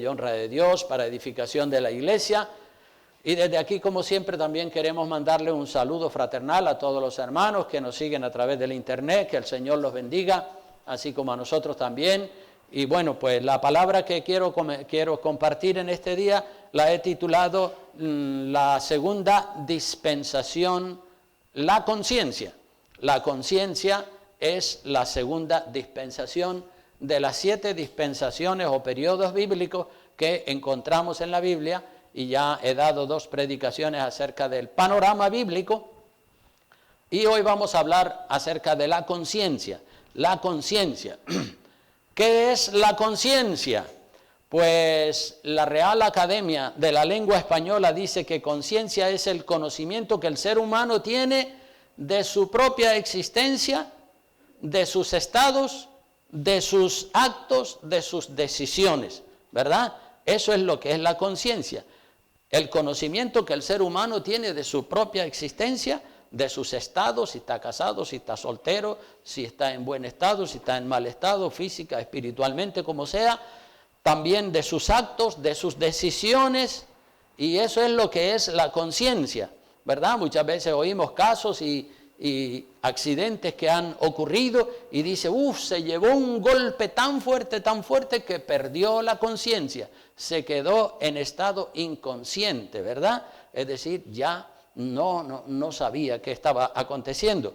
y honra de Dios, para edificación de la iglesia. Y desde aquí, como siempre, también queremos mandarle un saludo fraternal a todos los hermanos que nos siguen a través del internet, que el Señor los bendiga, así como a nosotros también. Y bueno, pues la palabra que quiero compartir en este día la he titulado la segunda dispensación, la conciencia. La conciencia es la segunda dispensación de las 7 dispensaciones o periodos bíblicos que encontramos en la Biblia, y ya he dado 2 predicaciones acerca del panorama bíblico, y hoy vamos a hablar acerca de la conciencia. La conciencia. ¿Qué es la conciencia? Pues la Real Academia de la Lengua Española dice que conciencia es el conocimiento que el ser humano tiene de su propia existencia, de sus estados, de sus actos, de sus decisiones, ¿verdad? Eso es lo que es la conciencia. El conocimiento que el ser humano tiene de su propia existencia, de sus estados, si está casado, si está soltero, si está en buen estado, si está en mal estado, física, espiritualmente, como sea, también de sus actos, de sus decisiones, y eso es lo que es la conciencia, ¿verdad? Muchas veces oímos casos y accidentes que han ocurrido y dice, se llevó un golpe tan fuerte que perdió la conciencia, se quedó en estado inconsciente, ¿verdad? Es decir, ya no sabía qué estaba aconteciendo.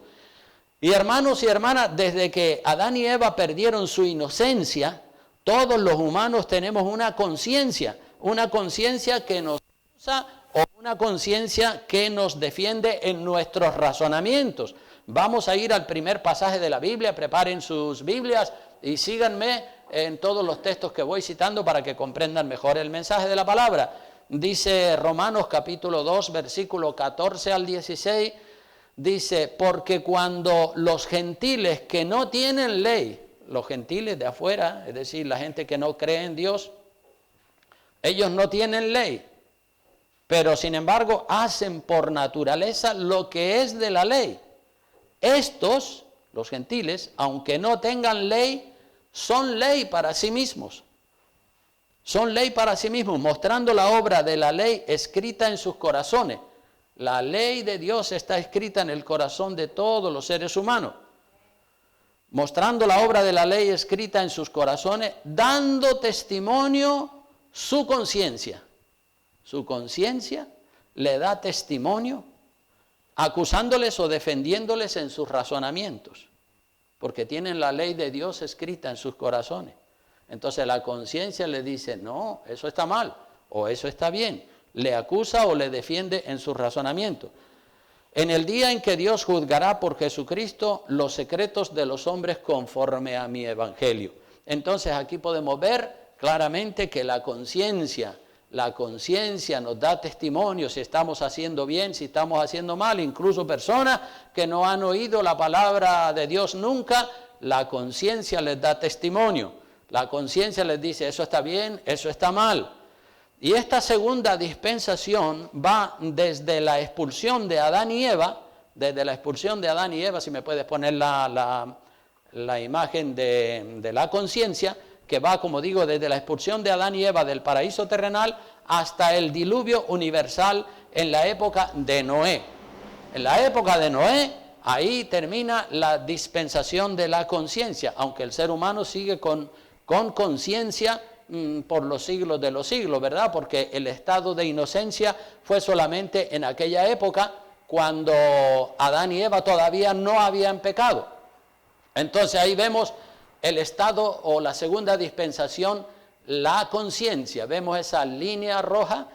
Y hermanos y hermanas, desde que Adán y Eva perdieron su inocencia, todos los humanos tenemos una conciencia que nos usa, o una conciencia que nos defiende en nuestros razonamientos. Vamos a ir al primer pasaje de la Biblia, preparen sus Biblias y síganme en todos los textos que voy citando para que comprendan mejor el mensaje de la palabra. Dice Romanos capítulo 2, versículo 14 al 16, dice, porque cuando los gentiles que no tienen ley, los gentiles de afuera, es decir, la gente que no cree en Dios, ellos no tienen ley, pero sin embargo hacen por naturaleza lo que es de la ley. Estos, los gentiles, aunque no tengan ley, son ley para sí mismos. Son ley para sí mismos, mostrando la obra de la ley escrita en sus corazones. La ley de Dios está escrita en el corazón de todos los seres humanos. Mostrando la obra de la ley escrita en sus corazones, dando testimonio su conciencia. Su conciencia le da testimonio, acusándoles o defendiéndoles en sus razonamientos, porque tienen la ley de Dios escrita en sus corazones. Entonces la conciencia le dice, no, eso está mal, o eso está bien, le acusa o le defiende en sus razonamientos. En el día en que Dios juzgará por Jesucristo los secretos de los hombres conforme a mi evangelio. Entonces aquí podemos ver claramente que la conciencia nos da testimonio si estamos haciendo bien, si estamos haciendo mal. Incluso personas que no han oído la palabra de Dios nunca, la conciencia les da testimonio. La conciencia les dice, eso está bien, eso está mal. Y esta segunda dispensación va desde la expulsión de Adán y Eva, si me puedes poner la imagen de la conciencia, que va, como digo, desde la expulsión de Adán y Eva del paraíso terrenal hasta el diluvio universal en la época de Noé. En la época de Noé, ahí termina la dispensación de la conciencia, aunque el ser humano sigue con conciencia por los siglos de los siglos, ¿verdad? Porque el estado de inocencia fue solamente en aquella época cuando Adán y Eva todavía no habían pecado. Entonces ahí vemos el estado o la segunda dispensación, la conciencia. Vemos esa línea roja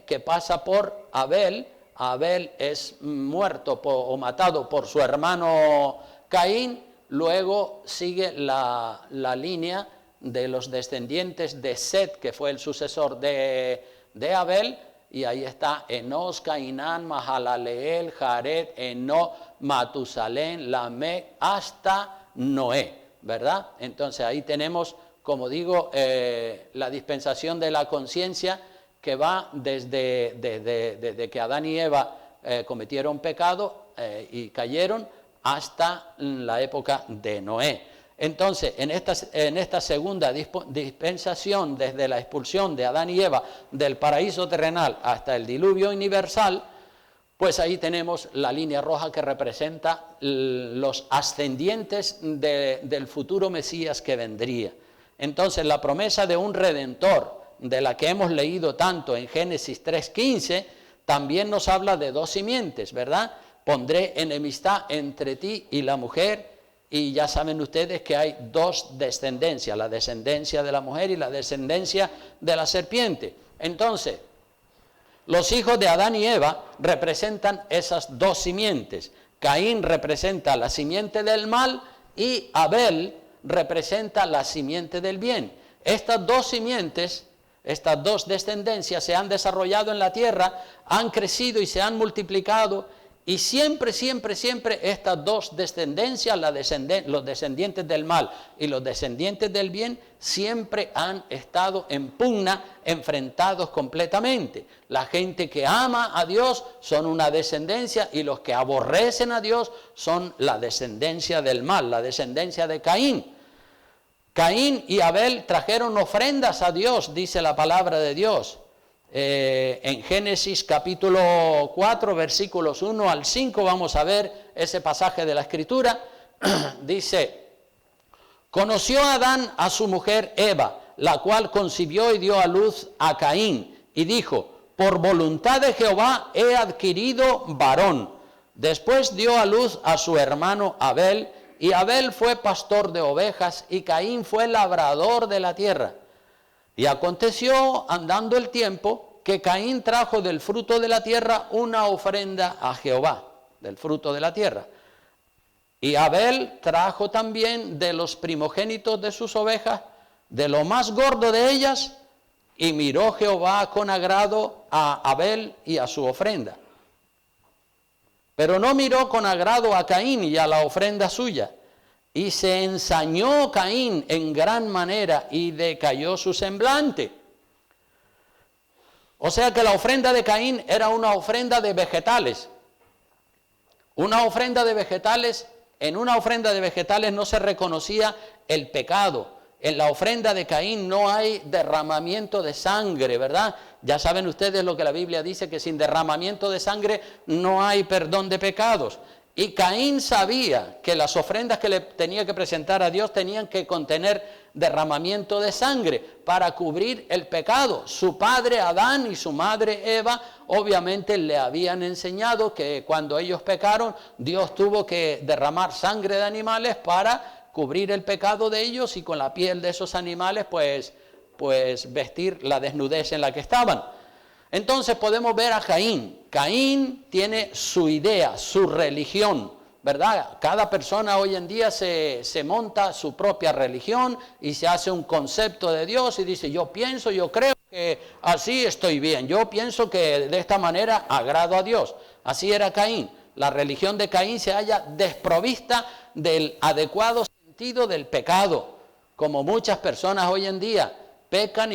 que pasa por Abel. Abel es muerto o matado por su hermano Caín. Luego sigue la línea de los descendientes de Set, que fue el sucesor de Abel. Y ahí está Enos, Cainán, Mahalaleel, Jared, Enoc, Matusalén, Lamec, hasta Noé, ¿verdad? Entonces ahí tenemos, como digo, la dispensación de la conciencia que va desde que Adán y Eva cometieron pecado y cayeron hasta la época de Noé. Entonces, en esta segunda dispensación, desde la expulsión de Adán y Eva del paraíso terrenal hasta el diluvio universal, pues ahí tenemos la línea roja que representa los ascendientes del futuro Mesías que vendría. Entonces, la promesa de un Redentor, de la que hemos leído tanto en Génesis 3:15, también nos habla de dos simientes, ¿verdad? Pondré enemistad entre ti y la mujer, y ya saben ustedes que hay dos descendencias, la descendencia de la mujer y la descendencia de la serpiente. Entonces, los hijos de Adán y Eva representan esas dos simientes. Caín representa la simiente del mal y Abel representa la simiente del bien. Estas dos simientes, estas dos descendencias se han desarrollado en la tierra, han crecido y se han multiplicado, y siempre estas dos descendencias, los descendientes del mal y los descendientes del bien, siempre han estado en pugna, enfrentados completamente. La gente que ama a Dios son una descendencia, y los que aborrecen a Dios son la descendencia del mal, la descendencia de Caín. Caín y Abel trajeron ofrendas a Dios, dice la palabra de Dios. En Génesis capítulo 4, versículos 1 al 5, vamos a ver ese pasaje de la Escritura. Dice: conoció Adán a su mujer Eva, la cual concibió y dio a luz a Caín, y dijo: por voluntad de Jehová he adquirido varón. Después dio a luz a su hermano Abel, y Abel fue pastor de ovejas, y Caín fue labrador de la tierra. Y aconteció, andando el tiempo, que Caín trajo del fruto de la tierra una ofrenda a Jehová, del fruto de la tierra. Y Abel trajo también de los primogénitos de sus ovejas, de lo más gordo de ellas, y miró Jehová con agrado a Abel y a su ofrenda. Pero no miró con agrado a Caín y a la ofrenda suya. Y se ensañó Caín en gran manera y decayó su semblante. O sea que la ofrenda de Caín era una ofrenda de vegetales. Una ofrenda de vegetales, en una ofrenda de vegetales no se reconocía el pecado. En la ofrenda de Caín no hay derramamiento de sangre, ¿verdad? Ya saben ustedes lo que la Biblia dice, que sin derramamiento de sangre no hay perdón de pecados. Y Caín sabía que las ofrendas que le tenía que presentar a Dios tenían que contener derramamiento de sangre para cubrir el pecado. Su padre Adán y su madre Eva obviamente le habían enseñado que cuando ellos pecaron, Dios tuvo que derramar sangre de animales para cubrir el pecado de ellos, y con la piel de esos animales pues vestir la desnudez en la que estaban. Entonces podemos ver a Caín. Caín tiene su idea, su religión, ¿verdad? Cada persona hoy en día se monta su propia religión y se hace un concepto de Dios y dice: yo pienso, yo creo que así estoy bien, yo pienso que de esta manera agrado a Dios. Así era Caín. La religión de Caín se halla desprovista del adecuado sentido del pecado, como muchas personas hoy en día pecan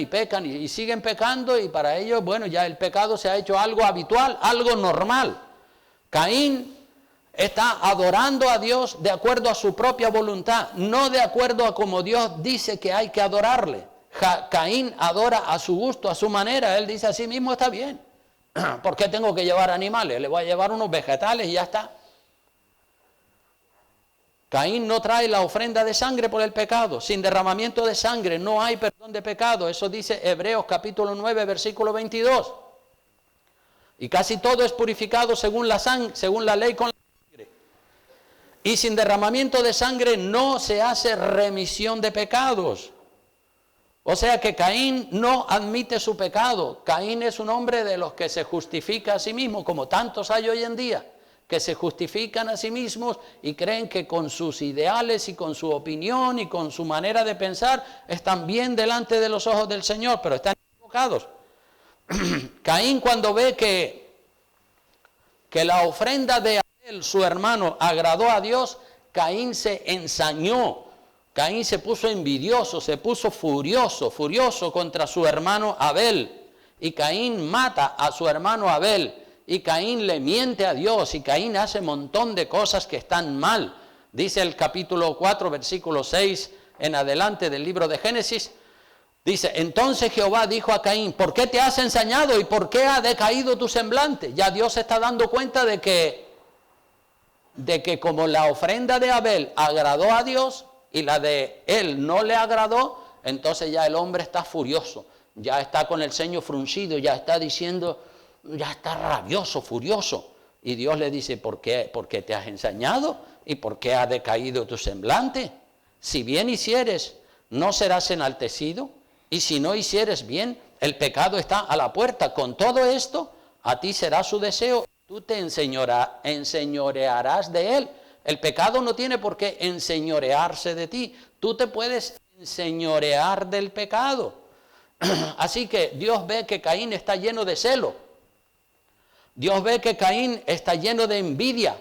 y siguen pecando, y para ellos, bueno, ya el pecado se ha hecho algo habitual, algo normal. Caín está adorando a Dios de acuerdo a su propia voluntad, no de acuerdo a como Dios dice que hay que adorarle. Caín adora a su gusto, a su manera. Él dice: a sí mismo está bien. ¿Por qué tengo que llevar animales? Le voy a llevar unos vegetales y ya está. Caín no trae la ofrenda de sangre por el pecado. Sin derramamiento de sangre no hay perdón de pecado. Eso dice Hebreos capítulo 9, versículo 22. Y casi todo es purificado según la ley con la sangre. Y sin derramamiento de sangre no se hace remisión de pecados. O sea que Caín no admite su pecado. Caín es un hombre de los que se justifica a sí mismo, como tantos hay hoy en día, que se justifican a sí mismos y creen que con sus ideales y con su opinión y con su manera de pensar están bien delante de los ojos del Señor, pero están equivocados. Caín, cuando ve que la ofrenda de Abel, su hermano, agradó a Dios, Caín se ensañó. Caín se puso envidioso, se puso furioso contra su hermano Abel. Y Caín mata a su hermano Abel. Y Caín le miente a Dios. Y Caín hace un montón de cosas que están mal. Dice el capítulo 4, versículo 6 en adelante del libro de Génesis. Dice, entonces Jehová dijo a Caín, ¿por qué te has ensañado y por qué ha decaído tu semblante? Ya Dios se está dando cuenta de que como la ofrenda de Abel agradó a Dios y la de él no le agradó, entonces ya el hombre está furioso, ya está con el ceño fruncido, ya está diciendo, ya está rabioso, furioso. Y Dios le dice, ¿por qué te has ensañado y por qué ha decaído tu semblante? Si bien hicieres, ¿no serás enaltecido? Y si no hicieres bien, el pecado está a la puerta. Con todo esto, a ti será su deseo, tú te enseñorearás de él. El pecado no tiene por qué enseñorearse de ti. Tú te puedes enseñorear del pecado. Así que Dios ve que Caín está lleno de celo. Dios ve que Caín está lleno de envidia.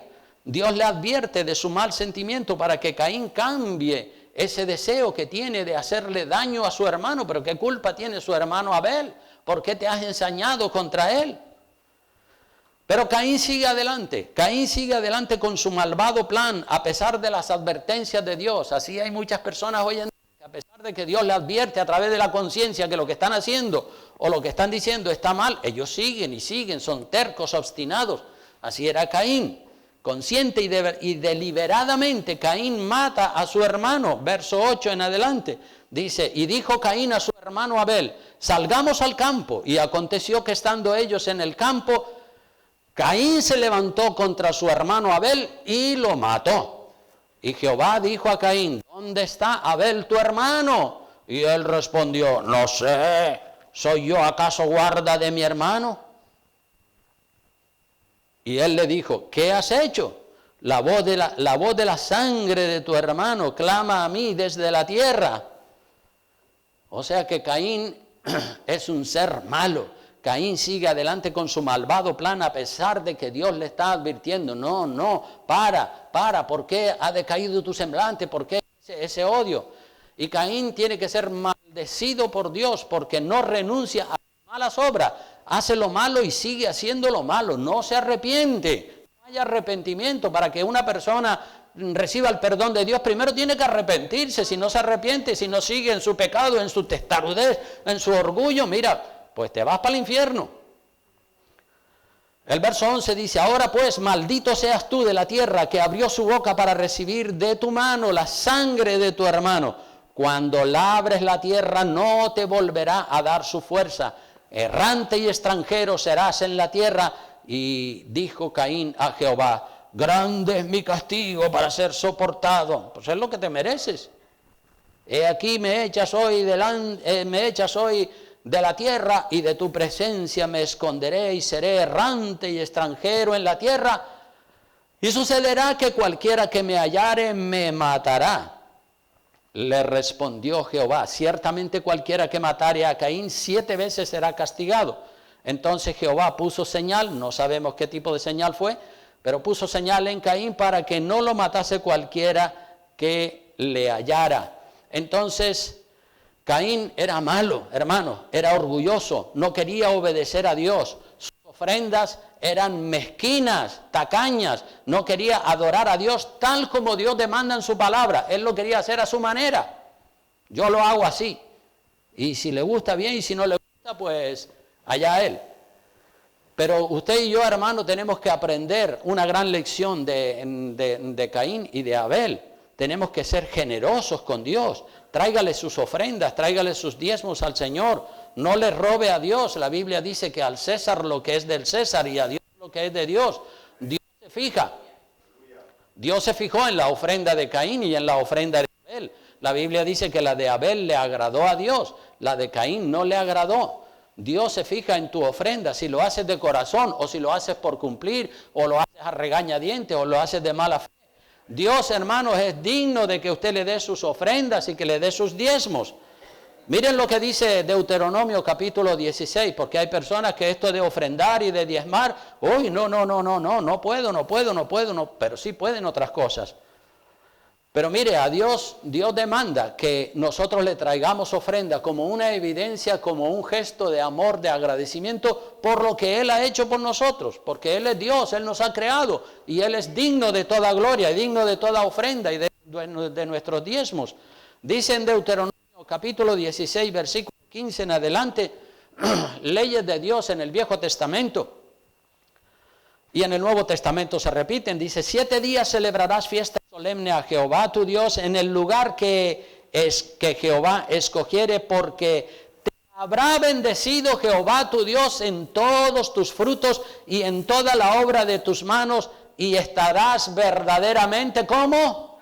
Dios le advierte de su mal sentimiento para que Caín cambie ese deseo que tiene de hacerle daño a su hermano. Pero ¿qué culpa tiene su hermano Abel? ¿Por qué te has ensañado contra él? Pero Caín sigue adelante con su malvado plan, a pesar de las advertencias de Dios. Así hay muchas personas hoy en día que a pesar de que Dios le advierte a través de la conciencia que lo que están haciendo o lo que están diciendo está mal, ellos siguen y siguen, son tercos, obstinados. Así era Caín. Consciente y deliberadamente Caín mata a su hermano. Verso 8 en adelante. Dice, y dijo Caín a su hermano Abel, salgamos al campo. Y aconteció que estando ellos en el campo, Caín se levantó contra su hermano Abel y lo mató. Y Jehová dijo a Caín, ¿dónde está Abel tu hermano? Y él respondió, no sé, ¿soy yo acaso guarda de mi hermano? Y él le dijo, ¿qué has hecho? La voz de la sangre de tu hermano clama a mí desde la tierra. O sea que Caín es un ser malo. Caín sigue adelante con su malvado plan a pesar de que Dios le está advirtiendo. No, para, ¿por qué ha decaído tu semblante? ¿Por qué ese odio? Y Caín tiene que ser maldecido por Dios porque no renuncia a malas obras. Hace lo malo y sigue haciendo lo malo, no se arrepiente. No hay arrepentimiento. Para que una persona reciba el perdón de Dios, primero tiene que arrepentirse. Si no se arrepiente, si no sigue en su pecado, en su testarudez, en su orgullo, mira, pues te vas para el infierno. El verso 11 dice, ahora pues, maldito seas tú de la tierra que abrió su boca para recibir de tu mano la sangre de tu hermano. Cuando labres la tierra no te volverá a dar su fuerza. Errante y extranjero serás en la tierra. Y dijo Caín a Jehová, grande es mi castigo para ser soportado. Pues es lo que te mereces. He aquí me echas hoy de la tierra y de tu presencia me esconderé y seré errante y extranjero en la tierra. Y sucederá que cualquiera que me hallare me matará. Le respondió Jehová, ciertamente cualquiera que matare a Caín 7 veces será castigado. Entonces Jehová puso señal, no sabemos qué tipo de señal fue, pero puso señal en Caín para que no lo matase cualquiera que le hallara. Entonces Caín era malo, hermano, era orgulloso, no quería obedecer a Dios. Sus ofrendas eran mezquinas, tacañas, no quería adorar a Dios tal como Dios demanda en su palabra. Él lo quería hacer a su manera. Yo lo hago así. Y si le gusta bien y si no le gusta, pues allá él. Pero usted y yo, hermano, tenemos que aprender una gran lección de Caín y de Abel. Tenemos que ser generosos con Dios. Tráigale sus ofrendas, tráigale sus diezmos al Señor. No le robe a Dios. La Biblia dice que al César lo que es del César y a Dios lo que es de Dios. Dios se fija. Dios se fijó en la ofrenda de Caín y en la ofrenda de Abel. La Biblia dice que la de Abel le agradó a Dios, la de Caín no le agradó. Dios se fija en tu ofrenda, si lo haces de corazón o si lo haces por cumplir o lo haces a regañadientes o lo haces de mala fe. Dios, hermanos, es digno de que usted le dé sus ofrendas y que le dé sus diezmos. Miren lo que dice Deuteronomio capítulo 16, porque hay personas que esto de ofrendar y de diezmar, uy, no puedo, pero sí pueden otras cosas. Pero mire, a Dios demanda que nosotros le traigamos ofrenda como una evidencia, como un gesto de amor, de agradecimiento por lo que Él ha hecho por nosotros, porque Él es Dios, Él nos ha creado y Él es digno de toda gloria, digno de toda ofrenda y de nuestros diezmos. Dice en Deuteronomio capítulo 16, versículo 15 en adelante, leyes de Dios en el Viejo Testamento y en el Nuevo Testamento se repiten. Dice: 7 días celebrarás fiesta solemne a Jehová tu Dios en el lugar que Jehová escogiere, porque te habrá bendecido Jehová tu Dios en todos tus frutos y en toda la obra de tus manos, y estarás verdaderamente ¿cómo?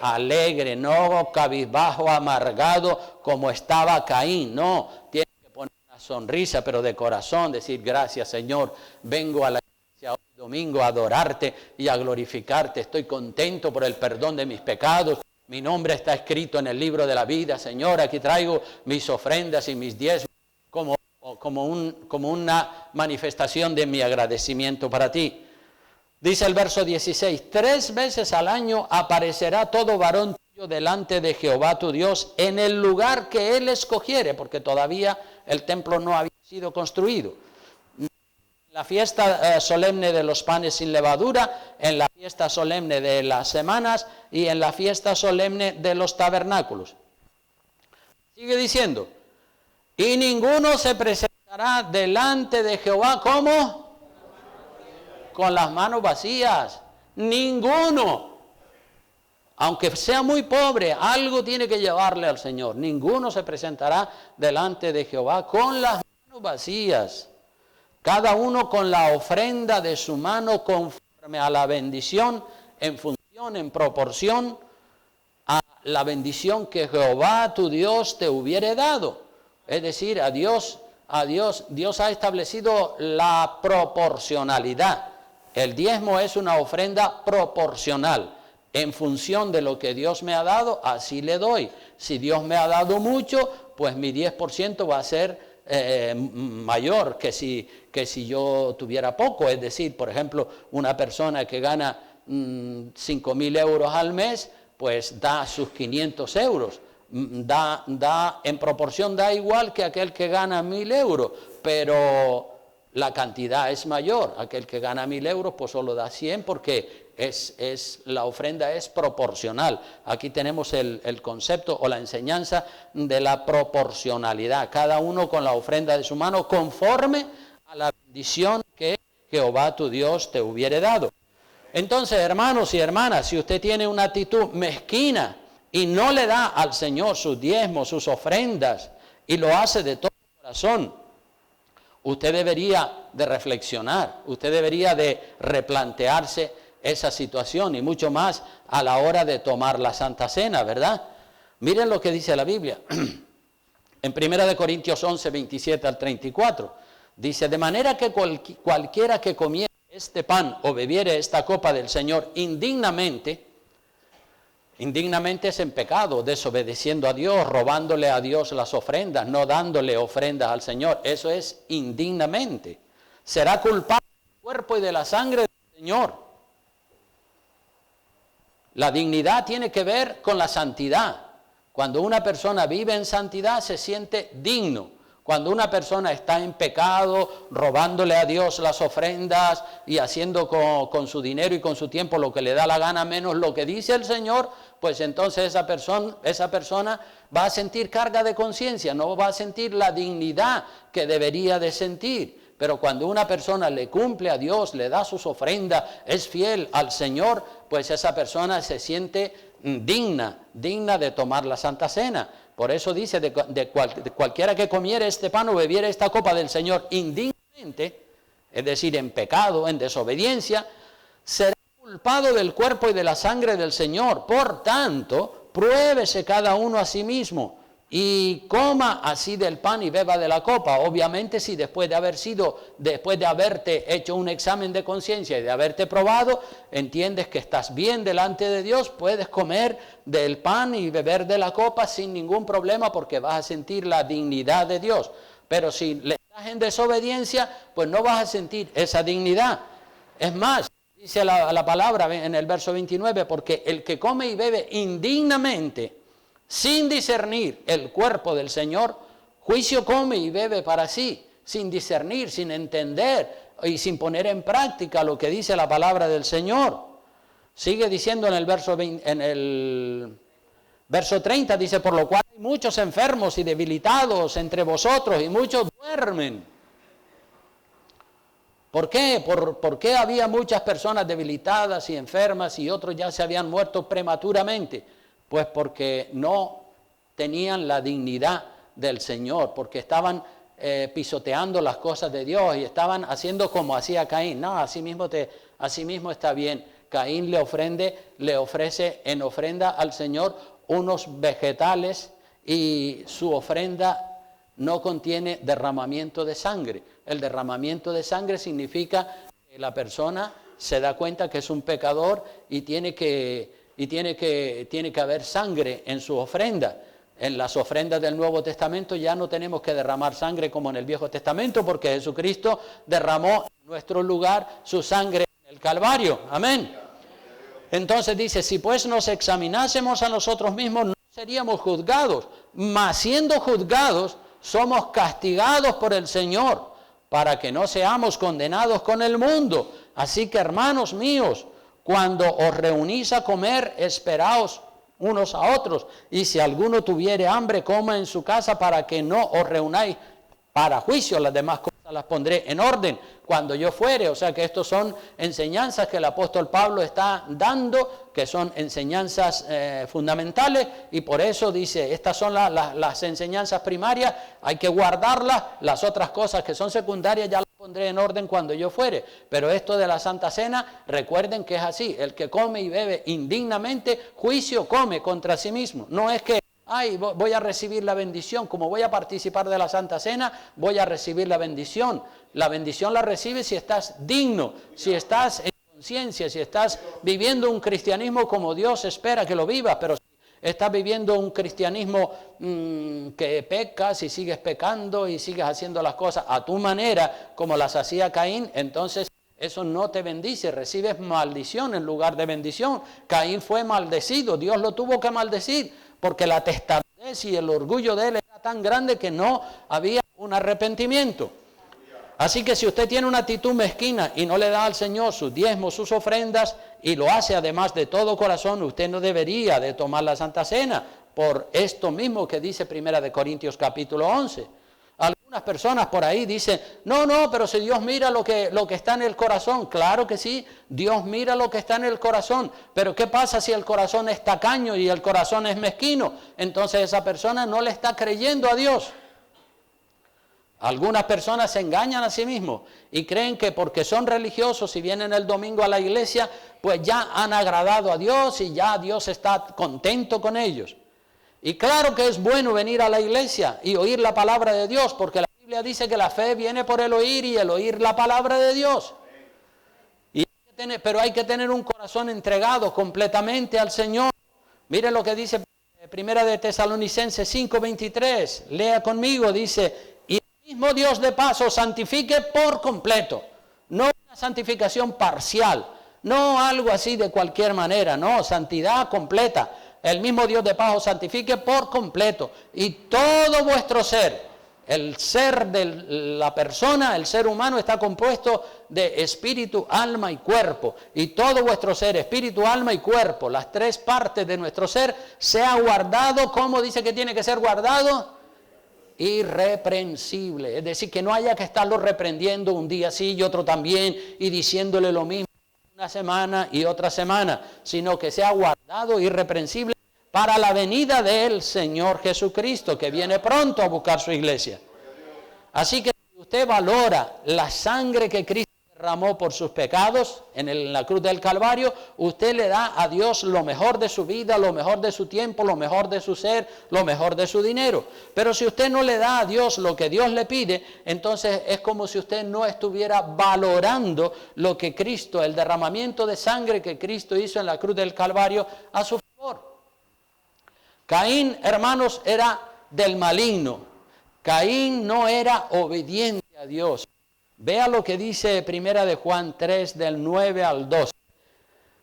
Alegre, no cabizbajo, amargado como estaba Caín. No, tiene que poner una sonrisa, pero de corazón, decir: gracias, Señor, vengo a la iglesia hoy domingo a adorarte y a glorificarte. Estoy contento por el perdón de mis pecados. Mi nombre está escrito en el libro de la vida, Señor. Aquí traigo mis ofrendas y mis diezmos como una manifestación de mi agradecimiento para ti. Dice el verso 16: 3 veces al año aparecerá todo varón tuyo delante de Jehová tu Dios en el lugar que Él escogiere, porque todavía el templo no había sido construido. En la fiesta solemne de los panes sin levadura, en la fiesta solemne de las semanas y en la fiesta solemne de los tabernáculos. Sigue diciendo: y ninguno se presentará delante de Jehová, ¿cómo? Con las manos vacías. Ninguno. Aunque sea muy pobre, algo tiene que llevarle al Señor. Ninguno se presentará delante de Jehová con las manos vacías. Cada uno con la ofrenda de su mano conforme a la bendición, en función, en proporción a la bendición que Jehová tu Dios te hubiere dado. Es decir, Dios ha establecido la proporcionalidad. El diezmo es una ofrenda proporcional. En función de lo que Dios me ha dado, así le doy. Si Dios me ha dado mucho, pues mi 10% va a ser mayor que si yo tuviera poco. Es decir, por ejemplo, una persona que gana 5.000 euros al mes, pues da sus 500 euros. En proporción da igual que aquel que gana 1.000 euros, pero la cantidad es mayor. Aquel que gana 1.000 euros pues solo da 100 porque la ofrenda es proporcional. Aquí tenemos el concepto o la enseñanza de la proporcionalidad. Cada uno con la ofrenda de su mano conforme a la bendición que Jehová tu Dios te hubiere dado. Entonces, hermanos y hermanas, si usted tiene una actitud mezquina y no le da al Señor sus diezmos, sus ofrendas, y lo hace de todo corazón, usted debería de reflexionar, usted debería de replantearse esa situación, y mucho más a la hora de tomar la Santa Cena, ¿verdad? Miren lo que dice la Biblia. En 1 Corintios 11, 27 al 34, dice: de manera que cualquiera que comiere este pan o bebiere esta copa del Señor indignamente es en pecado, desobedeciendo a Dios, robándole a Dios las ofrendas, no dándole ofrendas al Señor. Eso es indignamente. Será culpable del cuerpo y de la sangre del Señor. La dignidad tiene que ver con la santidad. Cuando una persona vive en santidad se siente digno. Cuando una persona está en pecado, robándole a Dios las ofrendas y haciendo con su dinero y con su tiempo lo que le da la gana menos lo que dice el Señor, pues entonces esa persona va a sentir carga de conciencia, no va a sentir la dignidad que debería de sentir. Pero cuando una persona le cumple a Dios, le da sus ofrendas, es fiel al Señor, pues esa persona se siente digna de tomar la Santa Cena. Por eso dice, de cualquiera que comiere este pan o bebiere esta copa del Señor indignamente, es decir, en pecado, en desobediencia, será culpado del cuerpo y de la sangre del Señor. Por tanto, pruébese cada uno a sí mismo y coma así del pan y beba de la copa. Obviamente, si después de haberte hecho un examen de conciencia y de haberte probado, entiendes que estás bien delante de Dios, puedes comer del pan y beber de la copa sin ningún problema, porque vas a sentir la dignidad de Dios. Pero si le estás en desobediencia, pues no vas a sentir esa dignidad. Es más, Dice la palabra en el verso 29, porque el que come y bebe indignamente, sin discernir el cuerpo del Señor, juicio come y bebe para sí, sin discernir, sin entender y sin poner en práctica lo que dice la palabra del Señor. Sigue diciendo en el verso 30, dice, por lo cual hay muchos enfermos y debilitados entre vosotros y muchos duermen. ¿Por qué? ¿Por qué había muchas personas debilitadas y enfermas y otros ya se habían muerto prematuramente? Pues porque no tenían la dignidad del Señor, porque estaban pisoteando las cosas de Dios y estaban haciendo como hacía Caín. No, así mismo está bien. Caín le ofrece en ofrenda al Señor unos vegetales y su ofrenda no contiene derramamiento de sangre. El derramamiento de sangre significa que la persona se da cuenta que es un pecador y tiene que haber sangre en su ofrenda. En las ofrendas del Nuevo Testamento ya no tenemos que derramar sangre como en el Viejo Testamento, porque Jesucristo derramó en nuestro lugar su sangre en el Calvario. Amén. Entonces dice, si pues nos examinásemos a nosotros mismos, no seríamos juzgados, mas siendo juzgados, somos castigados por el Señor, para que no seamos condenados con el mundo. Así que, hermanos míos, cuando os reunís a comer, esperaos unos a otros. Y si alguno tuviere hambre, coma en su casa, para que no os reunáis para juicio. Las demás cosas las pondré en orden cuando yo fuere. O sea que estos son enseñanzas que el apóstol Pablo está dando, que son enseñanzas fundamentales, y por eso dice, estas son las enseñanzas primarias, hay que guardarlas, las otras cosas que son secundarias ya las pondré en orden cuando yo fuere. Pero esto de la Santa Cena, recuerden que es así, el que come y bebe indignamente, juicio come contra sí mismo. No es que voy a recibir la bendición, como voy a participar de la Santa Cena, voy a recibir la bendición. La bendición la recibes si estás digno, si estás en conciencia, si estás viviendo un cristianismo como Dios espera que lo vivas, pero si estás viviendo un cristianismo que pecas y sigues pecando y sigues haciendo las cosas a tu manera, como las hacía Caín, entonces eso no te bendice, recibes maldición en lugar de bendición. Caín fue maldecido, Dios lo tuvo que maldecir, porque la testarudez y el orgullo de él era tan grande que no había un arrepentimiento. Así que si usted tiene una actitud mezquina y no le da al Señor sus diezmos, sus ofrendas, y lo hace además de todo corazón, usted no debería de tomar la Santa Cena, por esto mismo que dice 1 Corintios capítulo 11. Algunas personas por ahí dicen, no, pero si Dios mira lo que está en el corazón. Claro que sí, Dios mira lo que está en el corazón, pero ¿qué pasa si el corazón es tacaño y el corazón es mezquino? Entonces esa persona no le está creyendo a Dios. Algunas personas se engañan a sí mismos y creen que porque son religiosos y vienen el domingo a la iglesia, pues ya han agradado a Dios y ya Dios está contento con ellos. Y claro que es bueno venir a la iglesia y oír la palabra de Dios, porque la Biblia dice que la fe viene por el oír y el oír la palabra de Dios. Pero hay que tener un corazón entregado completamente al Señor. Mire lo que dice 1 de Tesalonicenses 5:23. Lea conmigo, dice, y el mismo Dios de paz os santifique por completo. No una santificación parcial, no algo así de cualquier manera, no, santidad completa. El mismo Dios de paz os santifique por completo, y todo vuestro ser, el ser de la persona, el ser humano está compuesto de espíritu, alma y cuerpo, y todo vuestro ser, espíritu, alma y cuerpo, las tres partes de nuestro ser, sea guardado. ¿Cómo dice que tiene que ser guardado? Irreprensible, es decir, que no haya que estarlo reprendiendo un día sí y otro también, y diciéndole lo mismo una semana y otra semana, sino que sea guardado, irreprensible, para la venida del Señor Jesucristo, que viene pronto a buscar su iglesia. Así que si usted valora la sangre que Cristo derramó por sus pecados en la cruz del Calvario, usted le da a Dios lo mejor de su vida, lo mejor de su tiempo, lo mejor de su ser, lo mejor de su dinero. Pero si usted no le da a Dios lo que Dios le pide, entonces es como si usted no estuviera valorando lo que Cristo, el derramamiento de sangre que Cristo hizo en la cruz del Calvario a su favor. Caín, hermanos, era del maligno. Caín no era obediente a Dios. Vea lo que dice 1 de Juan 3, del 9 al 12.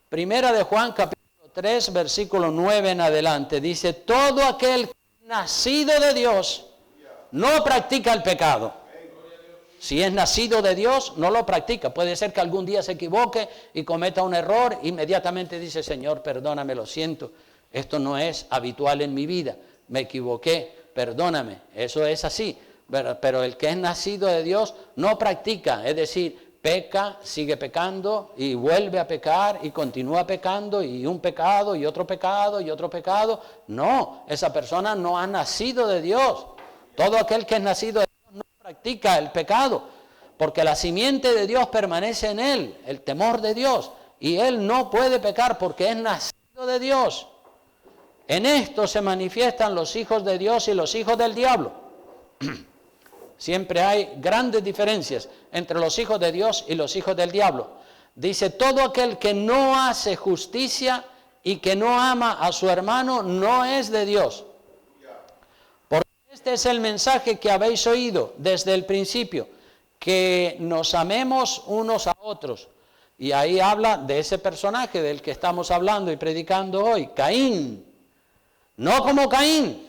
Primera de Juan, capítulo 3, versículo 9 en adelante, dice, todo aquel nacido de Dios no practica el pecado. Si es nacido de Dios, no lo practica. Puede ser que algún día se equivoque y cometa un error, inmediatamente dice, Señor, perdóname, lo siento, esto no es habitual en mi vida, me equivoqué, perdóname, eso es así. Pero el que es nacido de Dios no practica, es decir, peca, sigue pecando y vuelve a pecar y continúa pecando y un pecado y otro pecado y otro pecado. No, esa persona no ha nacido de Dios. Todo aquel que es nacido de Dios no practica el pecado, porque la simiente de Dios permanece en él, el temor de Dios, y él no puede pecar porque es nacido de Dios. En esto se manifiestan los hijos de Dios y los hijos del diablo. Siempre hay grandes diferencias entre los hijos de Dios y los hijos del diablo. Dice, todo aquel que no hace justicia y que no ama a su hermano no es de Dios. Porque este es el mensaje que habéis oído desde el principio, que nos amemos unos a otros. Y ahí habla de ese personaje del que estamos hablando y predicando hoy, Caín. No como Caín,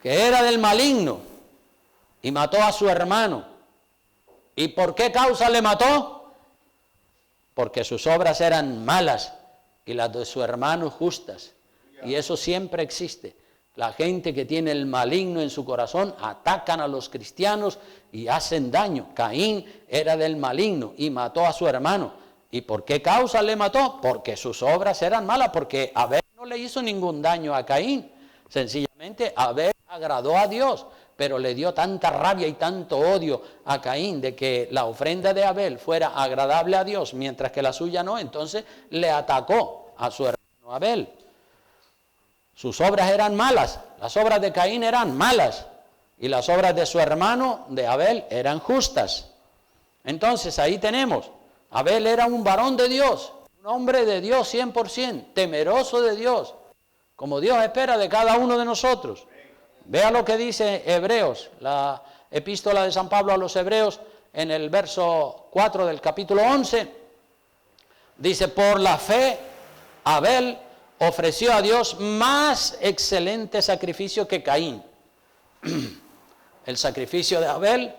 que era del maligno y mató a su hermano. ¿Y por qué causa le mató? Porque sus obras eran malas y las de su hermano justas. Y eso siempre existe. La gente que tiene el maligno en su corazón atacan a los cristianos y hacen daño. Caín era del maligno y mató a su hermano. ¿Y por qué causa le mató? Porque sus obras eran malas, porque Abel no le hizo ningún daño a Caín. Sencillamente Abel agradó a Dios, pero le dio tanta rabia y tanto odio a Caín de que la ofrenda de Abel fuera agradable a Dios, mientras que la suya no, entonces le atacó a su hermano Abel. Sus obras eran malas, las obras de Caín eran malas, y las obras de su hermano, de Abel, eran justas. Entonces ahí tenemos, Abel era un varón de Dios, un hombre de Dios 100%, temeroso de Dios, como Dios espera de cada uno de nosotros. Vea lo que dice Hebreos, la epístola de San Pablo a los Hebreos, en el verso 4 del capítulo 11, dice, por la fe, Abel ofreció a Dios más excelente sacrificio que Caín. El sacrificio de Abel,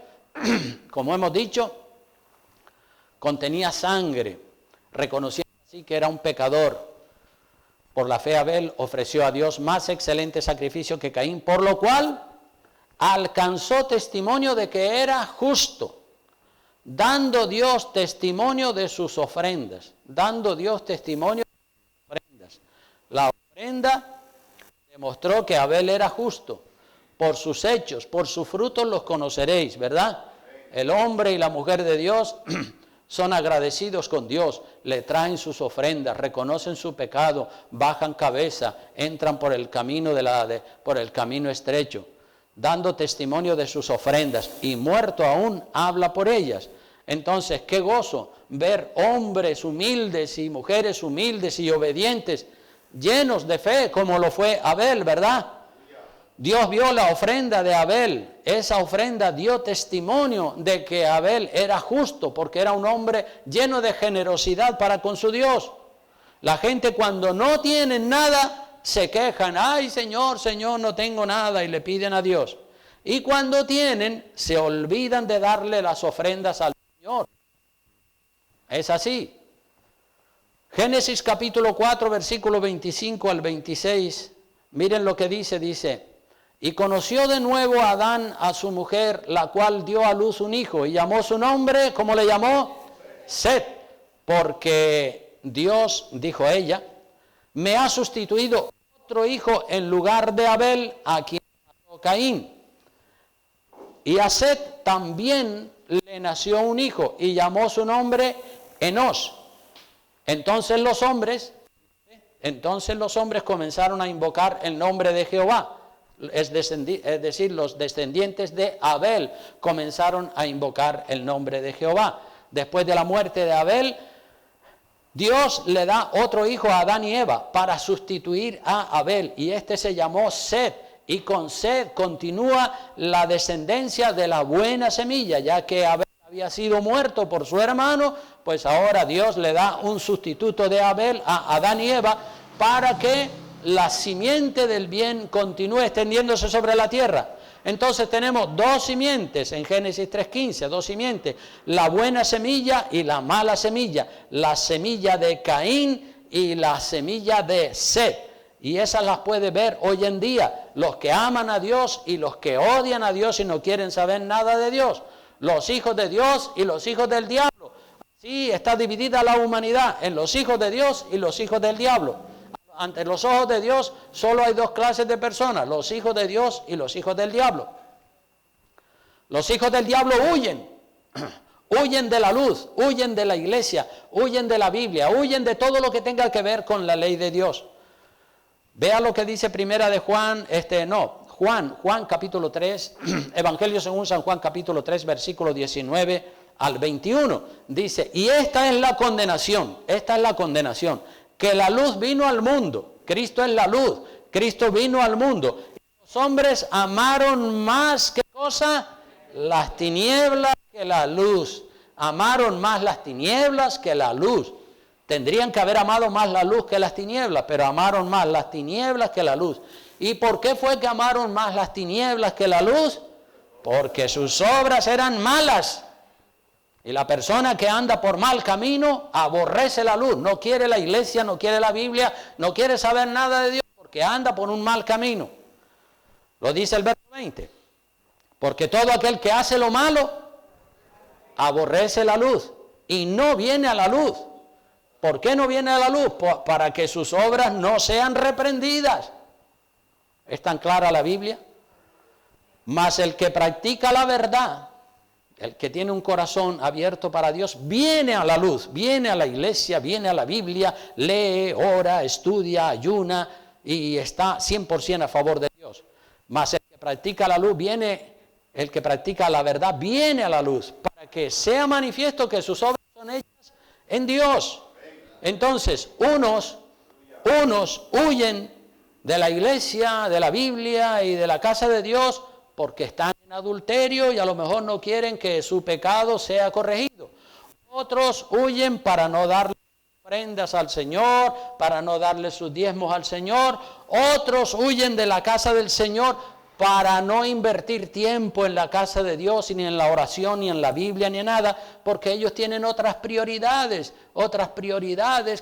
como hemos dicho, contenía sangre, reconociendo así que era un pecador. Por la fe Abel ofreció a Dios más excelente sacrificio que Caín, por lo cual alcanzó testimonio de que era justo, dando Dios testimonio de sus ofrendas, dando Dios testimonio de sus ofrendas. La ofrenda demostró que Abel era justo. Por sus hechos, por sus frutos los conoceréis, ¿verdad? El hombre y la mujer de Dios son agradecidos con Dios, le traen sus ofrendas, reconocen su pecado, bajan cabeza, entran por el camino por el camino estrecho, dando testimonio de sus ofrendas, y muerto aún habla por ellas. Entonces, qué gozo ver hombres humildes y mujeres humildes y obedientes, llenos de fe, como lo fue Abel, ¿verdad? Dios vio la ofrenda de Abel, esa ofrenda dio testimonio de que Abel era justo, porque era un hombre lleno de generosidad para con su Dios. La gente cuando no tienen nada, se quejan, ay Señor, Señor, no tengo nada, y le piden a Dios. Y cuando tienen, se olvidan de darle las ofrendas al Señor. Es así. Génesis capítulo 4, versículo 25 al 26, miren lo que dice, y conoció de nuevo Adán a su mujer, la cual dio a luz un hijo, y llamó su nombre, ¿cómo le llamó? Set, porque Dios, dijo ella, me ha sustituido otro hijo en lugar de Abel, a quien mató Caín. Y a Set también le nació un hijo, y llamó su nombre Enos. Entonces los hombres comenzaron a invocar el nombre de Jehová. Es decir, los descendientes de Abel comenzaron a invocar el nombre de Jehová. Después de la muerte de Abel, Dios le da otro hijo a Adán y Eva para sustituir a Abel, y este se llamó Set, y con Set continúa la descendencia de la buena semilla, ya que Abel había había sido muerto por su hermano, pues ahora Dios le da un sustituto de Abel a Adán y Eva para que la simiente del bien continúe extendiéndose sobre la tierra. Entonces tenemos dos simientes en Génesis 3:15, dos simientes, la buena semilla y la mala semilla, la semilla de Caín y la semilla de Set. Y esas las puede ver hoy en día, los que aman a Dios y los que odian a Dios y no quieren saber nada de Dios, los hijos de Dios y los hijos del diablo. Así está dividida la humanidad en los hijos de Dios y los hijos del diablo. Ante los ojos de Dios solo hay dos clases de personas, los hijos de Dios y los hijos del diablo. Los hijos del diablo huyen, huyen de la luz, huyen de la iglesia, huyen de la Biblia, huyen de todo lo que tenga que ver con la ley de Dios. Vea lo que dice primera de Juan, Juan capítulo 3, Evangelio según San Juan capítulo 3, versículo 19 al 21. Dice, y esta es la condenación, que la luz vino al mundo. Cristo es la luz, Cristo vino al mundo. Los hombres amaron más, ¿qué cosa? Las tinieblas que la luz. Amaron más las tinieblas que la luz. Tendrían que haber amado más la luz que las tinieblas, pero amaron más las tinieblas que la luz. ¿Y por qué fue que amaron más las tinieblas que la luz? Porque sus obras eran malas. Y la persona que anda por mal camino aborrece la luz, no quiere la iglesia, no quiere la Biblia, no quiere saber nada de Dios, porque anda por un mal camino. Lo dice el verso 20. Porque todo aquel que hace lo malo aborrece la luz y no viene a la luz. ¿Por qué no viene a la luz? Para que sus obras no sean reprendidas. ¿Es tan clara la Biblia? Mas el que practica la verdad, el que tiene un corazón abierto para Dios, viene a la luz, viene a la iglesia, viene a la Biblia, lee, ora, estudia, ayuna y está 100% a favor de Dios. Mas el que practica la luz el que practica la verdad viene a la luz para que sea manifiesto que sus obras son hechas en Dios. Entonces, unos huyen de la iglesia, de la Biblia y de la casa de Dios porque están en adulterio y a lo mejor no quieren que su pecado sea corregido. Otros huyen para no darle ofrendas al Señor, para no darle sus diezmos al Señor. Otros huyen de la casa del Señor para no invertir tiempo en la casa de Dios, ni en la oración, ni en la Biblia, ni en nada, porque ellos tienen otras prioridades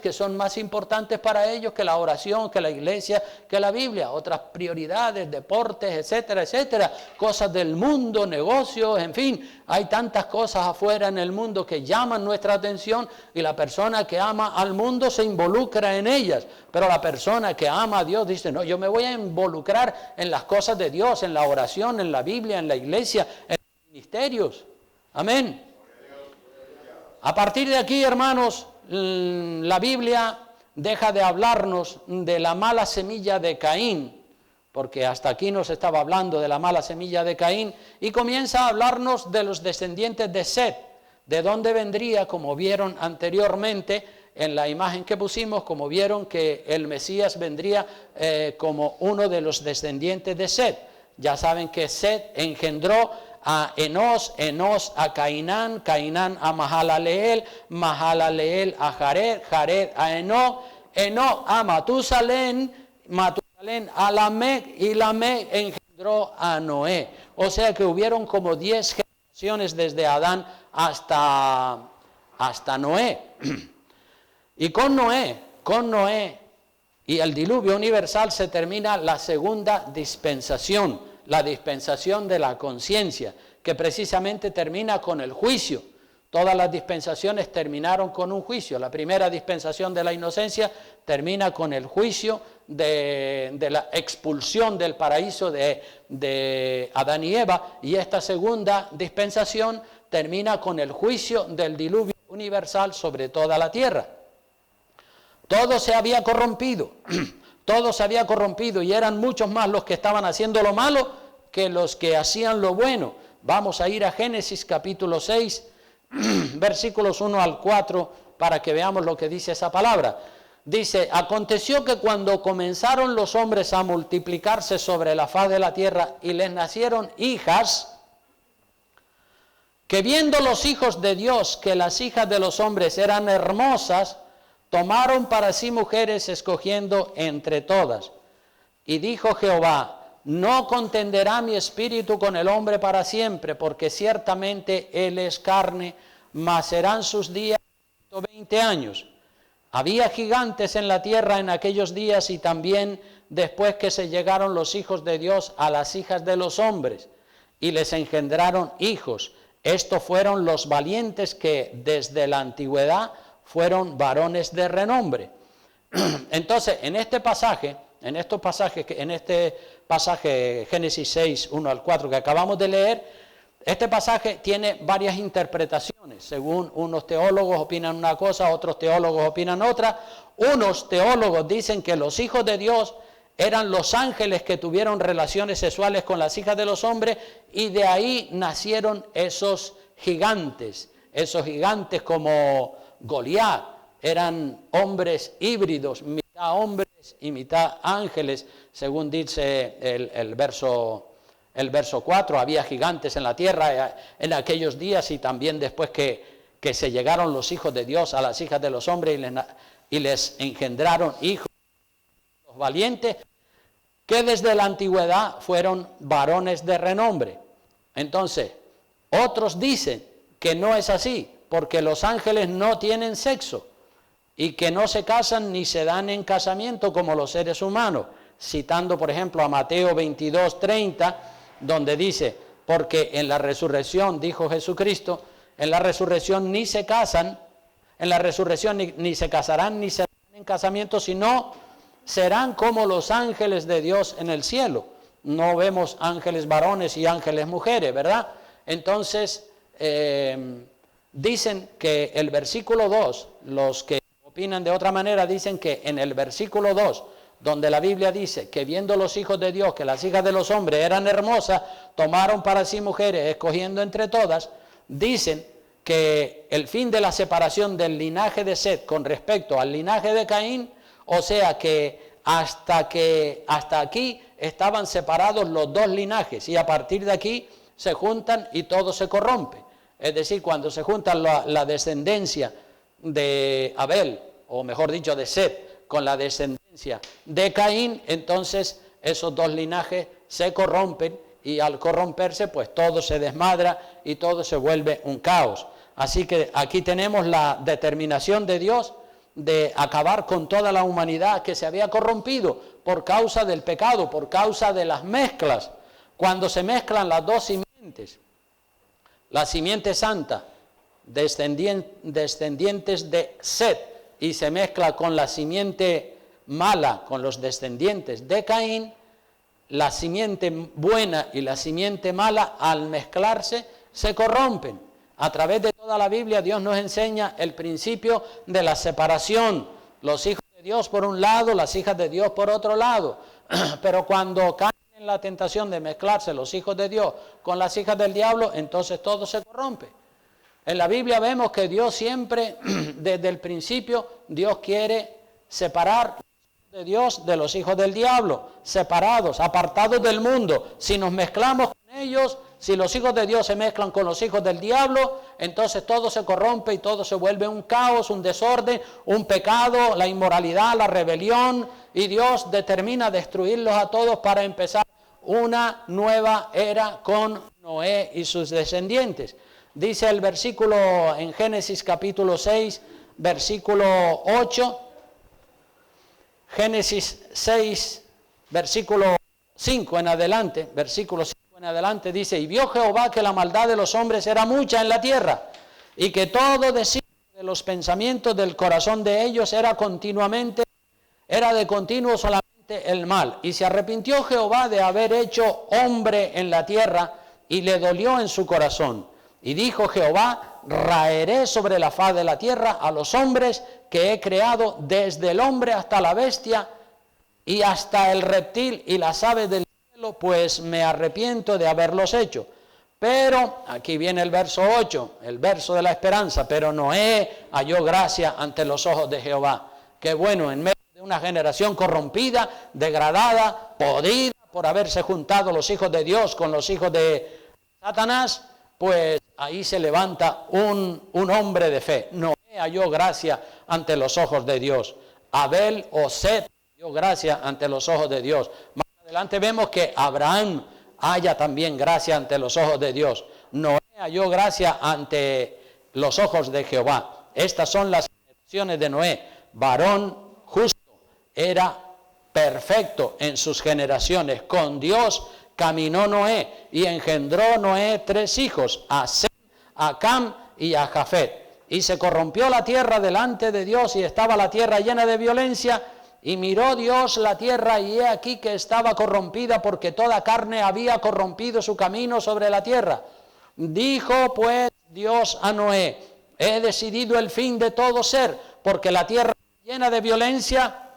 que son más importantes para ellos que la oración, que la iglesia, que la Biblia, otras prioridades, deportes, etcétera, etcétera, cosas del mundo, negocios, en fin, hay tantas cosas afuera en el mundo que llaman nuestra atención y la persona que ama al mundo se involucra en ellas, pero la persona que ama a Dios dice, no, yo me voy a involucrar en las cosas de Dios, en la oración, en la Biblia, en la iglesia, en los ministerios. Amén. A partir de aquí, hermanos, la Biblia deja de hablarnos de la mala semilla de Caín, porque hasta aquí nos estaba hablando de la mala semilla de Caín, y comienza a hablarnos de los descendientes de Set, de dónde vendría, como vieron anteriormente en la imagen que pusimos, como vieron que el Mesías vendría como uno de los descendientes de Set. Ya saben que Set engendró a Enos, Enos a Cainán, Cainán a Mahalaleel, Mahalaleel a Jared, Jared a Enoc, Enoc a Matusalén, Matusalén a Lamec y Lamec engendró a Noé. O sea que hubieron como 10 generaciones desde Adán hasta Noé. Y con Noé y el diluvio universal se termina la segunda dispensación, la dispensación de la conciencia, que precisamente termina con el juicio. Todas las dispensaciones terminaron con un juicio. La primera dispensación de la inocencia termina con el juicio de la expulsión del paraíso de Adán y Eva, y esta segunda dispensación termina con el juicio del diluvio universal sobre toda la tierra. Todo se había corrompido, todo se había corrompido y eran muchos más los que estaban haciendo lo malo que los que hacían lo bueno. Vamos a ir a Génesis capítulo 6, versículos 1 al 4, para que veamos lo que dice esa palabra. Dice, aconteció que cuando comenzaron los hombres a multiplicarse sobre la faz de la tierra y les nacieron hijas, que viendo los hijos de Dios que las hijas de los hombres eran hermosas, tomaron para sí mujeres escogiendo entre todas. Y dijo Jehová, no contenderá mi espíritu con el hombre para siempre, porque ciertamente él es carne, mas serán sus días 120 años. Había gigantes en la tierra en aquellos días y también después que se llegaron los hijos de Dios a las hijas de los hombres y les engendraron hijos. Estos fueron los valientes que desde la antigüedad fueron varones de renombre. Entonces, en este pasaje Génesis 6, 1 al 4 que acabamos de leer, este pasaje tiene varias interpretaciones. Según unos teólogos opinan una cosa, otros teólogos opinan otra. Unos teólogos dicen que los hijos de Dios eran los ángeles que tuvieron relaciones sexuales con las hijas de los hombres y de ahí nacieron esos gigantes como Goliat. Eran hombres híbridos, mitad hombres y mitad ángeles, según dice el verso 4, había gigantes en la tierra en aquellos días y también después que se llegaron los hijos de Dios a las hijas de los hombres y les engendraron hijos valientes que desde la antigüedad fueron varones de renombre. Entonces, otros dicen que no es así, porque los ángeles no tienen sexo y que no se casan ni se dan en casamiento como los seres humanos, citando por ejemplo a Mateo 22:30, donde dice, porque en la resurrección, dijo Jesucristo, en la resurrección ni se casan, en la resurrección ni se casarán ni se dan en casamiento, sino serán como los ángeles de Dios en el cielo. No vemos ángeles varones y ángeles mujeres, ¿verdad? Entonces, dicen que el versículo 2, los que opinan de otra manera, dicen que en el versículo 2, donde la Biblia dice que viendo los hijos de Dios que las hijas de los hombres eran hermosas, tomaron para sí mujeres, escogiendo entre todas, dicen que el fin de la separación del linaje de Set con respecto al linaje de Caín, o sea que hasta aquí estaban separados los dos linajes y a partir de aquí se juntan y todo se corrompe. Es decir, cuando se juntan la descendencia de Abel, o mejor dicho de Set, con la descendencia de Caín, entonces esos dos linajes se corrompen y al corromperse pues todo se desmadra y todo se vuelve un caos. Así que aquí tenemos la determinación de Dios de acabar con toda la humanidad que se había corrompido por causa del pecado, por causa de las mezclas. Cuando se mezclan las dos simientes, la simiente santa, descendientes de Set, y se mezcla con la simiente mala, con los descendientes de Caín, la simiente buena y la simiente mala al mezclarse se corrompen. A través de toda la Biblia Dios nos enseña el principio de la separación, los hijos de Dios por un lado, las hijas de Dios por otro lado, pero cuando caen en la tentación de mezclarse los hijos de Dios con las hijas del diablo, entonces todo se corrompe. En la Biblia vemos que Dios siempre, desde el principio, Dios quiere separar de Dios de los hijos del diablo, separados, apartados del mundo. Si nos mezclamos con ellos, si los hijos de Dios se mezclan con los hijos del diablo, entonces todo se corrompe y todo se vuelve un caos, un desorden, un pecado, la inmoralidad, la rebelión, y Dios determina destruirlos a todos para empezar una nueva era con Noé y sus descendientes. Dice el versículo en Génesis capítulo 6, versículo 8, Génesis 6, versículo 5 en adelante, versículo 5 en adelante dice, y vio Jehová que la maldad de los hombres era mucha en la tierra, y que todo designio de los pensamientos del corazón de ellos era de continuo solamente el mal. Y se arrepintió Jehová de haber hecho hombre en la tierra, y le dolió en su corazón. Y dijo Jehová, raeré sobre la faz de la tierra a los hombres que he creado, desde el hombre hasta la bestia y hasta el reptil y las aves del cielo, pues me arrepiento de haberlos hecho. Pero, aquí viene el verso 8, el verso de la esperanza, pero Noé halló gracia ante los ojos de Jehová. Qué bueno, en medio de una generación corrompida, degradada, podrida por haberse juntado los hijos de Dios con los hijos de Satanás, pues ahí se levanta un hombre de fe. Noé halló gracia ante los ojos de Dios. Abel o Set halló gracia ante los ojos de Dios. Más adelante vemos que Abraham halla también gracia ante los ojos de Dios. Noé halló gracia ante los ojos de Jehová. Estas son las generaciones de Noé. Varón justo, era perfecto en sus generaciones. Con Dios caminó Noé y engendró Noé 3 hijos, a Sem, a Cam y a Jafet. Y se corrompió la tierra delante de Dios y estaba la tierra llena de violencia. Y miró Dios la tierra y he aquí que estaba corrompida porque toda carne había corrompido su camino sobre la tierra. Dijo pues Dios a Noé, he decidido el fin de todo ser, porque la tierra está llena de violencia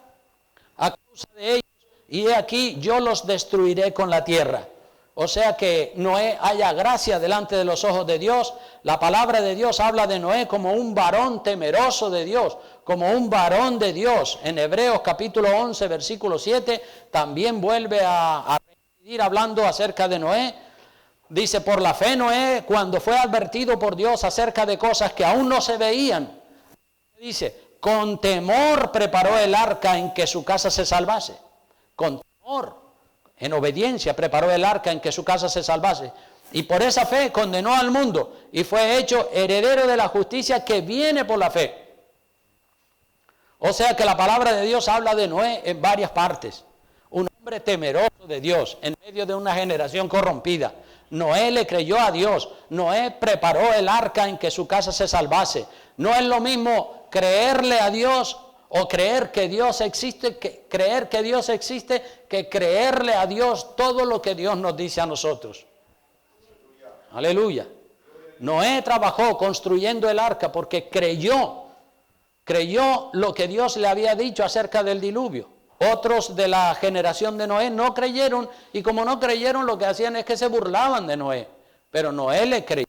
a causa de ellos, y he aquí yo los destruiré con la tierra. O sea que Noé haya gracia delante de los ojos de Dios. La palabra de Dios habla de Noé como un varón temeroso de Dios, como un varón de Dios. En Hebreos capítulo 11, versículo 7, también vuelve a ir hablando acerca de Noé. Dice, por la fe Noé, cuando fue advertido por Dios acerca de cosas que aún no se veían, dice, con temor preparó el arca en que su casa se salvase. Con temor, en obediencia, preparó el arca en que su casa se salvase. Y por esa fe condenó al mundo y fue hecho heredero de la justicia que viene por la fe. O sea que la palabra de Dios habla de Noé en varias partes. Un hombre temeroso de Dios en medio de una generación corrompida. Noé le creyó a Dios. Noé preparó el arca en que su casa se salvase. No es lo mismo creerle a Dios o creer que Dios existe, que creerle a Dios todo lo que Dios nos dice a nosotros. Aleluya. Noé trabajó construyendo el arca porque creyó lo que Dios le había dicho acerca del diluvio. Otros de la generación de Noé no creyeron, y como no creyeron, lo que hacían es que se burlaban de Noé. Pero Noé le creyó.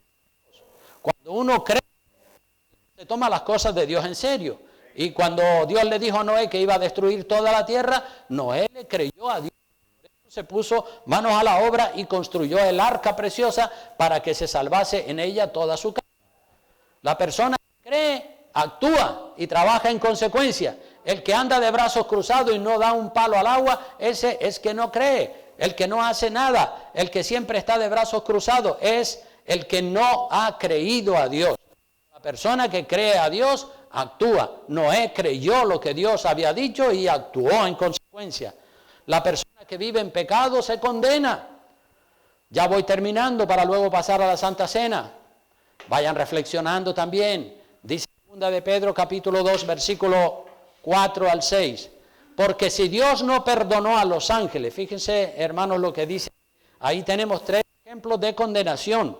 Cuando uno cree, se toma las cosas de Dios en serio. Y cuando Dios le dijo a Noé que iba a destruir toda la tierra, Noé le creyó a Dios. Se puso manos a la obra y construyó el arca preciosa para que se salvase en ella toda su casa. La persona que cree, actúa y trabaja en consecuencia. El que anda de brazos cruzados y no da un palo al agua, ese es que no cree. El que no hace nada, el que siempre está de brazos cruzados, es el que no ha creído a Dios. La persona que cree a Dios, actúa. Noé creyó lo que Dios había dicho y actuó en consecuencia. La persona que vive en pecado se condena. Ya voy terminando para luego pasar a la Santa Cena. Vayan reflexionando también. Dice 2 de Pedro capítulo 2 versículo 4 al 6. Porque si Dios no perdonó a los ángeles, fíjense hermanos lo que dice. Ahí tenemos 3 ejemplos de condenación.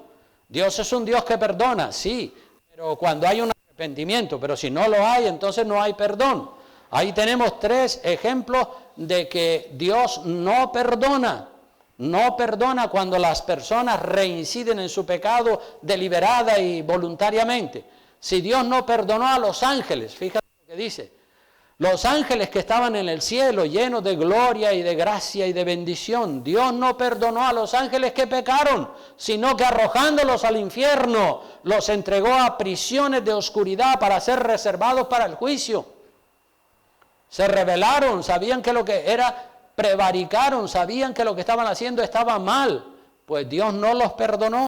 Dios es un Dios que perdona, sí, pero cuando hay un arrepentimiento, pero si no lo hay, entonces no hay perdón. Ahí tenemos 3 ejemplos de que Dios no perdona cuando las personas reinciden en su pecado deliberada y voluntariamente. Si Dios no perdonó a los ángeles, fíjate lo que dice, los ángeles que estaban en el cielo llenos de gloria y de gracia y de bendición, Dios no perdonó a los ángeles que pecaron, sino que arrojándolos al infierno, los entregó a prisiones de oscuridad para ser reservados para el juicio. Se rebelaron, sabían que lo que era, prevaricaron, sabían que lo que estaban haciendo estaba mal, pues Dios no los perdonó.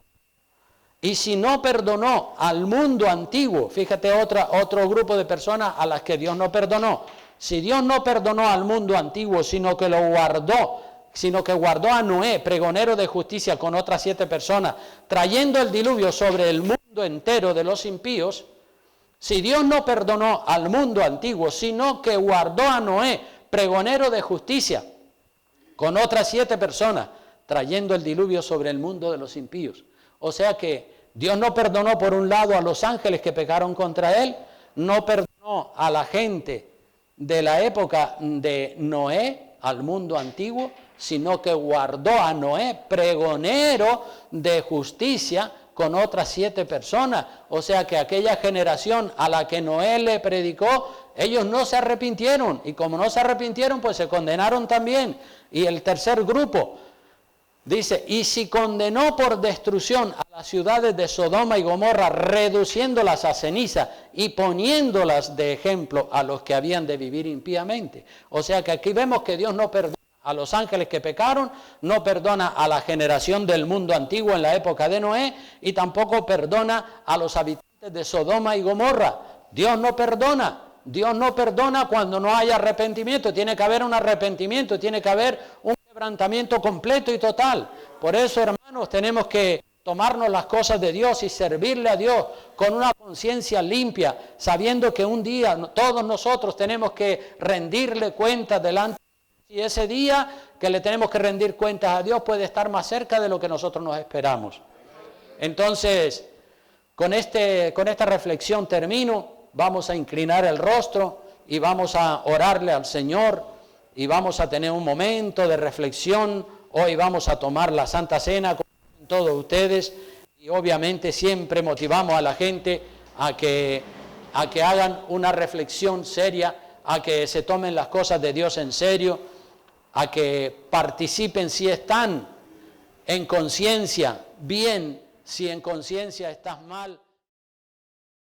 Y si no perdonó al mundo antiguo, fíjate otro grupo de personas a las que Dios no perdonó. Si Dios no perdonó al mundo antiguo, sino que guardó a Noé, pregonero de justicia, con otras 7 personas, trayendo el diluvio sobre el mundo entero de los impíos. Si Dios no perdonó al mundo antiguo, sino que guardó a Noé, pregonero de justicia, con otras 7 personas, trayendo el diluvio sobre el mundo de los impíos. O sea que Dios no perdonó por un lado a los ángeles que pecaron contra él, no perdonó a la gente de la época de Noé, al mundo antiguo, sino que guardó a Noé, pregonero de justicia, con otras 7 personas. O sea que aquella generación a la que Noé le predicó, ellos no se arrepintieron, y como no se arrepintieron, pues se condenaron también. Y el tercer grupo dice, y si condenó por destrucción a las ciudades de Sodoma y Gomorra, reduciéndolas a ceniza y poniéndolas de ejemplo a los que habían de vivir impíamente. O sea que aquí vemos que Dios no perdona a los ángeles que pecaron, no perdona a la generación del mundo antiguo en la época de Noé y tampoco perdona a los habitantes de Sodoma y Gomorra. Dios no perdona. Dios no perdona cuando no hay arrepentimiento. Tiene que haber un arrepentimiento, tiene que haber un quebrantamiento completo y total. Por eso, hermanos, tenemos que tomarnos las cosas de Dios y servirle a Dios con una conciencia limpia, sabiendo que un día todos nosotros tenemos que rendirle cuentas delante de Dios. Y ese día que le tenemos que rendir cuentas a Dios puede estar más cerca de lo que nosotros nos esperamos. Entonces, con esta reflexión termino. Vamos a inclinar el rostro y vamos a orarle al Señor y vamos a tener un momento de reflexión. Hoy vamos a tomar la Santa Cena con todos ustedes y obviamente siempre motivamos a la gente a que hagan una reflexión seria, a que se tomen las cosas de Dios en serio, a que participen si están en conciencia bien, si en conciencia estás mal.